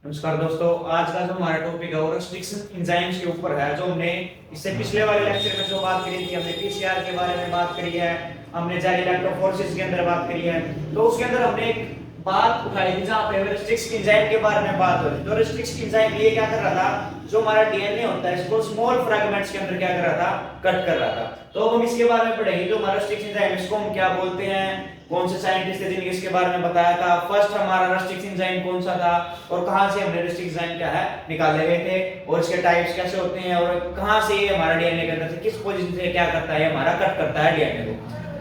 नमस्कार दोस्तों, आज का जो हमारा टॉपिक है वो रेस्ट्रिक्शन एंजाइम्स के ऊपर है। जो हमने इससे पिछले वाले लेक्चर में जो बात करी थी, हमने पीसीआर के बारे में बात करी है, हमने जेल इलेक्ट्रोफोरेसिस के अंदर बात करी है। तो उसके अंदर हमने एक बात उठाई थी जहां पे रेस्ट्रिक्शन एंजाइम के बारे में बात हो रही थी। तो रेस्ट्रिक्शन एंजाइम ये क्या कर रहा था, जो हमारा डीएनए होता है इसको स्मॉल फ्रैगमेंट्स के अंदर क्या कर रहा था, कट कर रहा था। तो हम इसके बारे में पढ़ेंगे जो हमारा रेस्ट्रिक्शन एंजाइम इसको हम क्या बोलते हैं, कौन से साइंटिस्ट थे जिन्होंने इसके बारे में बताया था, फर्स्ट हमारा रेस्ट्रिक्शन एंजाइम कौन सा था और कहां से हमने रेस्ट्रिक्शन एंजाइम क्या है निकाले गए थे और इसके टाइप्स कैसे होते हैं और कहां से ये हमारा डीएनए के अंदर से किस पोजीशन से क्या करता है, हमारा कट करता है डीएनए को।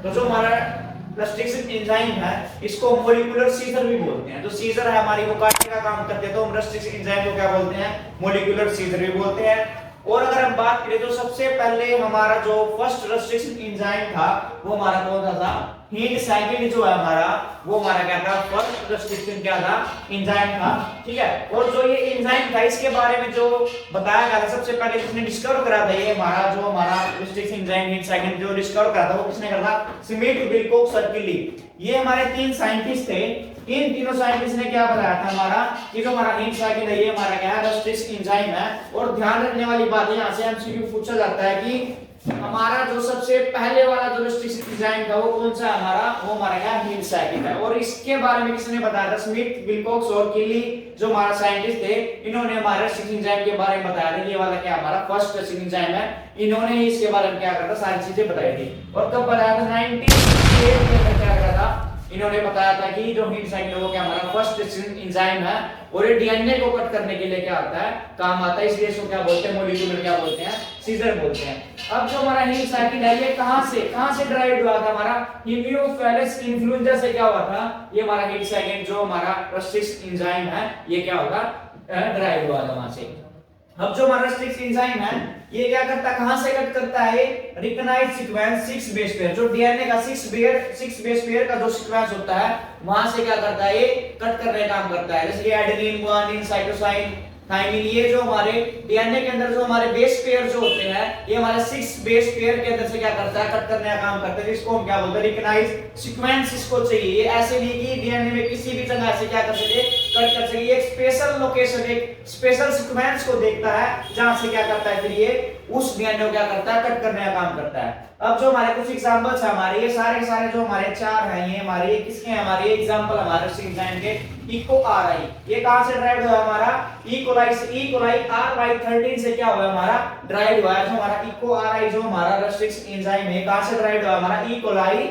तो जो हमारा रेस्ट्रिक्शन एंजाइम है इसको मॉलिक्यूलर सीजर भी बोलते हैं। जो सीजर है हमारी वो काटने का काम करते हैं, तो हम रेस्ट्रिक्शन एंजाइम को क्या बोलते हैं, मॉलिक्यूलर सीजर भी बोलते हैं। और अगर हम बात करें तो सबसे पहले हमारा जो फर्स्ट रेस्ट्रिक्शन एंजाइम था वो हमारा कौन सा था, हीट साइकिल जो है हमारा वो हमारा क्या था, फर्स्ट रेस्ट्रिक्शन क्या था, एंजाइम था। ठीक है, और जो ये एंजाइम था इसके बारे में जो बताया गया था, सबसे पहले जिसने डिस्कवर करा था ये हमारा जो हमारा रेस्ट्रिक्शन एंजाइम हीट साइकिल जो डिस्कवर करा था वो किसने करा था, स्मिथ, विल्कोक्स, सर्किली। ये हमारे तीन साइंटिस्ट थे। इन तीनों साइंटिस्ट ने क्या बताया था हमारा कि जो हमारा हीट साइकिल है ये हमारा क्या है, रेस्ट्रिक्शन एंजाइम है। और ध्यान रखने वाली बात है, यहां से एमसीक्यू पूछा जाता है कि हमारा जो सबसे पहले वाला जो रेस्ट्रिक्शन एंजाइम था वो कौन सा हमारा, वो हमारा क्या हीट साइकिल है। और इसके बारे में किसने बताया था, स्मिथ, विल्कोक्स और किली जो हमारा साइंटिस्ट थे, इन्होंने हमारे रेस्ट्रिक्शन एंजाइम के बारे में बताया था। ये वाला क्या हमारा फर्स्ट रेस्ट्रिक्शन एंजाइम है, इन्होंने इसके बारे में क्या करा था, सारी चीजें बताई थी। और कब बताया था, 1968 के अंदर क्या करा था, इन्होंने बताया था कि जो हीट साइकिल वो क्या हमारा फर्स्ट रेस्ट्रिक्शन एंजाइम है और ये डीएनए को कट करने के लिए क्या आता है, काम आता है। इसलिए इसको क्या बोलते हैं, मॉलिक्यूलर क्या बोलते हैं, सीजर बोलते हैं। अब जो हमारा हीट साइकिल है ये कहां से ड्राइव हुआ था, हमारा हीमियोफिलस इन्फ्लुएंजा से क्या हुआ था, ये हमारा हीट साइकिल जो हमारा रेस्ट्रिक्शन एंजाइम है ये क्या होगा, ड्राइव हुआ था वहां से। अब जो हमारा रेस्ट्रिक्शन एंजाइम है ये क्या करता है, कहां से कट करता है, रिकॉग्नाइज सीक्वेंस 6 बेस पेयर, जो डीएनए का 6 बेस पेयर का जो सीक्वेंस होता है वहां से क्या करता है, ये कट करने का काम करता है। जैसे एडेनिन, गुआनिन, साइटोसाइन, थाइमिन, ये जो हमारे डीएनए के अंदर जो हमारे बेस पेयर जो होते हैं ये हमारे 6 बेस पेयर के अंदर से क्या करता है, कट करने का काम करता है। इसको हम क्या बोलते हैं, रिकॉग्नाइज सीक्वेंस इसको चाहिए। ये ऐसे नहीं कि डीएनए में किसी भी जगह से क्या कर सके, कट कर सके। एक स्पेशल लोकेशन, एक स्पेशल सीक्वेंस को देखता है जहां से क्या करता है, फिर ये उस डीएनए को क्या करता है, कट करने का काम करता है। अब जो हमारे कुछ एग्जांपल्स है हमारे, ये सारे के सारे जो हमारे चार हैं ये हमारे किसके हैं, हमारे एग्जांपल हमारे एंजाइम के इको आरआई। ये कहां से ड्राइव हुआ हमारा, ई कोलाई से। ई कोलाई RY13 से क्या हुआ हमारा, ड्राइव हुआ है। जो हमारा इको आरआई जो हमारा रेस्ट्रिक्शन एंजाइम है कहां से ड्राइव हुआ हमारा, ई कोलाई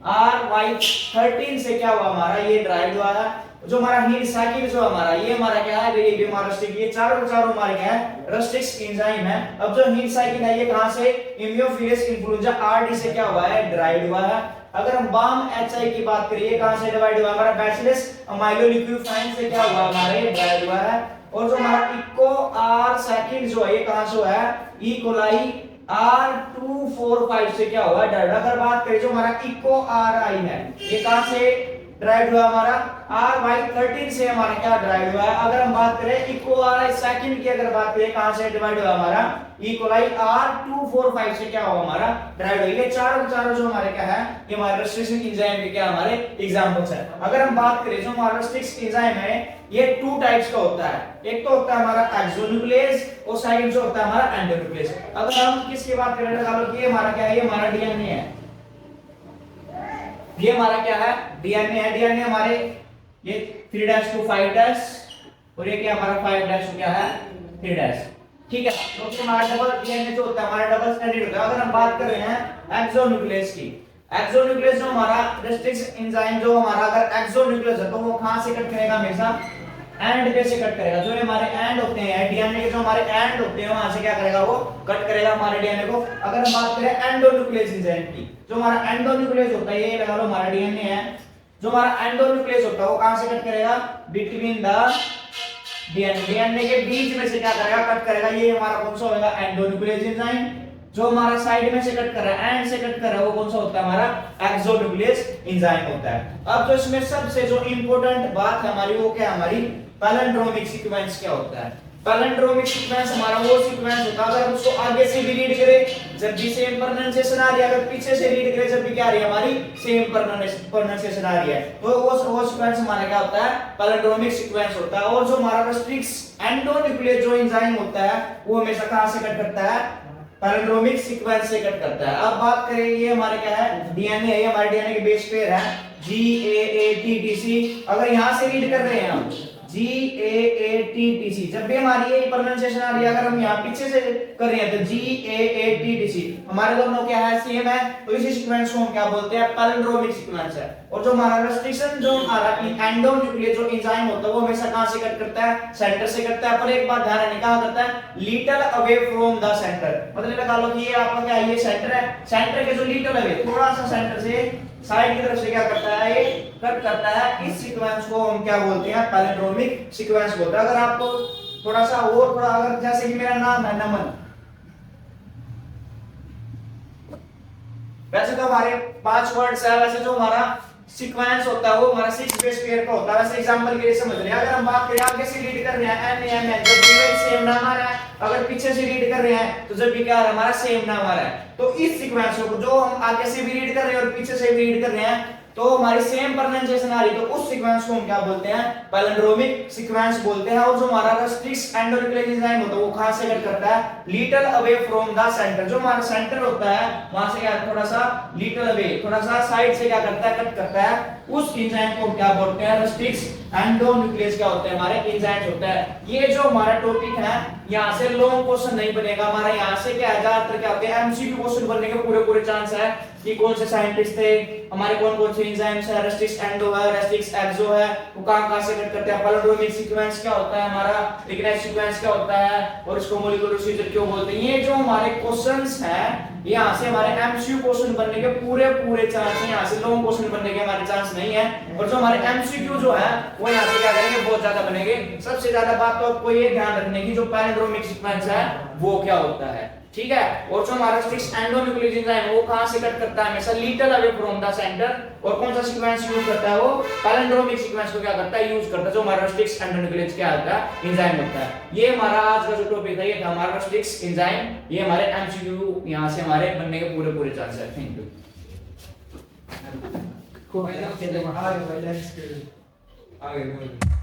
RY13 से क्या हुआ हमारा, ये ड्राइव हुआ है। जो हमारा हीट साइकिल जो हमारा ये हमारा क्या है, ये भी हमारा रेस्ट्रिक्ट, ये चारों चारों हमारे क्या है, रेस्ट्रिक्शन एंजाइम है। अब जो हीट साइकिल है ये कहां से, हीमियोफिलस इन्फ्लुएंजा RD से क्या हुआ है, ड्राइव हुआ है। अगर हम बाम HI की बात करिए कहां से डिवाइड हुआ हमारा, बैसिलस अमाइलोलिक्यूफाइन से क्या हुआ हमारे, ड्राइव हुआ है। और जो हमारा इको आर साइकिल जो है ये कहां से हुआ है, ई कोलाई R245 से क्या हुआ है, ड्राइव। अगर बात करें जो हमारा इको RI है ये कहां से ड्राइव हुआ हमारा, RY13 से हमारा क्या ड्राइव हुआ है। अगर हम बात करें इको RI साइकिल की अगर बात करें कहां से डिवाइड हुआ हमारा, ई कोलाई R245 से क्या हुआ हमारा, ड्राइव हुआ। ये चारों चारों जो हमारे क्या है, ये हमारे रेस्ट्रिक्शन एंजाइम के क्या हमारे एग्जांपल्स है। अगर हम बात करें जो हमारा रेस्ट्रिक्शन एंजाइम है ये 2 टाइप्स का होता है। एक तो होता है हमारा एक्सोन्यूक्लियस और सेकंड जो होता है हमारा एंडोन्यूक्लियस। अगर हम किसकी बात करें तो ये हमारा क्या है, ये हमारा डीएनए है। ये हमारा क्या है, डीएनए है। डीएनए हमारे ये 3' to 5' और ये क्या हमारा 5' to क्या है, 3'। ठीक है, तो हमारा डबल डीएनए जो होता है हमारा डबल स्ट्रैंडेड होता है। अगर हम बात कर रहे हैं एक्सोन्यूक्लियस की, एक्सोन्यूक्लियस जो हमारा रेस्ट्रिक्शन एंजाइम जो हमारा अगर एक्सोन्यूक्लियस है तो वो कहां से कट करेगा, हमेशा एंड पे से कट करेगा। जो हमारे एंड होते हैं डीएनए के, जो हमारे एंड होते हैं वहां से क्या करेगा, वो कट करेगा हमारे डीएनए को। अगर हम बात करें एंडोन्यूक्लियस एंजाइम की, जो हमारा एंडोन्यूक्लियस होता है ये लगा लो हमारा डीएनए है। जो हमारा एंडोन्यूक्लियस होता है वो कहां से कट करेगा, बिटवीन द डीएनए के बीच में से क्या करेगा, कट करेगा। ये हमारा कौन सा होगा, एंडोन्यूक्लियस एंजाइम। जो हमारा साइड में से कट कर रहा है, एंड से कट कर रहा है, वो कौन सा होता है हमारा, एक्सोन्यूक्लियस एंजाइम होता है। अब जो इसमें सबसे जो इंपॉर्टेंट बात है हमारी वो क्या है, हमारी पैलिंड्रोमिक सीक्वेंस क्या होता है। पैलिंड्रोमिक सीक्वेंस हमारा वो सीक्वेंस होता है अगर हम उसको आगे से भी रीड करें जब भी सेम प्रोनाउंसिएशन आ रही है, अगर पीछे से रीड करें जब भी क्या आ रही है हमारी सेम प्रोनाउंसिएशन आ रही है, तो वो सीक्वेंस हमारा क्या होता है पैलिंड्रोमिक सीक्वेंस होता है। और जो हमारा रेस्ट्रिक्स एंडोन्यूक्लियस जो एंजाइम होता है वो हमेशा कहां से कट करता है पैलिंड्रोमिक सीक्वेंस से कट करता है। अब बात करें ये हमारे क्या है डीएनए है, हमारे डीएनए के बेस पेयर है GAATTC। अगर यहां से रीड कर रहे हैं हम GAATTC, जब भी हमारी ये प्रोनाउंसिएशन आ रही है अगर हम यहाँ पीछे से कर रहे हैं तो GAATTC हमारे दोनों क्या है सेम है, तो इसी सीक्वेंस को हम क्या बोलते हैं पैलिंड्रोमिक सीक्वेंस है। और जो हमारा रेस्ट्रिक्शन जो हमारा एंडोन्यूक्लियस जो एंजाइम होता है वो हमेशा कहां से कट करता है सेंटर से करता है। पर एक बात ध्यान रखनी कहां करता है little away from the centre, मतलब लगा लो कि ये आपका क्या ये सेंटर है, सेंटर के जो लिटिल अवे थोड़ा सा सेंटर से साइड की तरफ से क्या करता है ये कट करता है। इस सीक्वेंस को हम क्या बोलते हैं पैलिंड्रोमिक सीक्वेंस बोलते हैं। अगर आपको थोड़ा सा और थोड़ा अगर जैसे कि मेरा नाम है नमन, वैसे तो हमारे 5 वर्ड्स है, वैसे जो हमारा सीक्वेंस होता है वो हमारा 6 बेस पेयर का होता है। वैसे एग्जांपल के लिए समझ रहे हैं, अगर हम बात करें आगे से रीड कर रहे हैं NAMN जब भी सेम नाम आ रहा है, अगर पीछे से रीड कर रहे हैं तो जब भी क्या हमारा सेम नाम आ रहा है, तो इस सीक्वेंस को जो हम आगे से भी रीड कर रहे हैं और पीछे से भी रीड कर रहे हैं तो हमारी सेम प्रोनाउंसिएशन आ रही है, तो उस सीक्वेंस को हम क्या बोलते हैं पैलिंड्रोमिक सीक्वेंस बोलते हैं। और जो हमारा रेस्ट्रिक्स एंडोन्यूक्लियस एंजाइम होता है वो कहां से कट करता है little away from the centre, जो हमारा सेंटर होता है वहां से क्या थोड़ा सा लिटिल अवे थोड़ा सा साइड से क्या करता है कट करता है, उस एंजाइम को हम क्या बोलते हैं रेस्ट्रिक्स एंडोन्यूक्लियस क्या होते हैं हमारे एंजाइम होता है। ये जो हमारा टॉपिक है यहाँ से लॉन्ग क्वेश्चन नहीं बनेगा हमारा, यहाँ से क्या ज्यादातर क्या होते हैं एमसीक्यू क्वेश्चन बनने के पूरे चांस है कि कौन से साइंटिस्ट थे हमारे, कौन से एंजाइम्स है, रेस्ट्रिक्स एंडो है, रेस्ट्रिक्स एक्सो है, वो कहां से कट करते हैं, पैलिंड्रोमिक सीक्वेंस क्या होता है हमारा, लिग्नेट सीक्वेंस क्या होता है और इसको मॉलिक्यूलर प्रोसीजर क्यों बोलते हैं। ये जो हमारे क्वेश्चंस हैं यहाँ से हमारे एमसीक्यू क्वेश्चन बनने के पूरे चांस हैं, यहाँ से लॉन्ग क्वेश्चन बनने के हमारे चांस नहीं है। और जो हमारे एमसीक्यू जो है वो यहाँ से क्या करेंगे बहुत ज्यादा बनेंगे। सबसे ज्यादा बात तो आपको ये ध्यान रखने की जो पैलिंड्रोमिक सीक्वेंस है वो क्या होता है, ठीक है। और जो हमारा रेस्ट्रिक्स एंडोन्यूक्लियस एंजाइम है वो कहां से कट करता है हमेशा little away from the centre, और कौन सा सीक्वेंस यूज करता है वो पैलिंड्रोमिक सीक्वेंस को क्या करता है यूज करता है, जो हमारा रेस्ट्रिक्स एंडोन्यूक्लियस क्या होता है एंजाइम होता है। ये हमारा आज का जो टॉपिक था ये था हमारा रेस्ट्रिक्स एंजाइम, ये हमारे एमसीक्यू यहां से हमारे बनने के पूरे चांस है। Thank you. आगे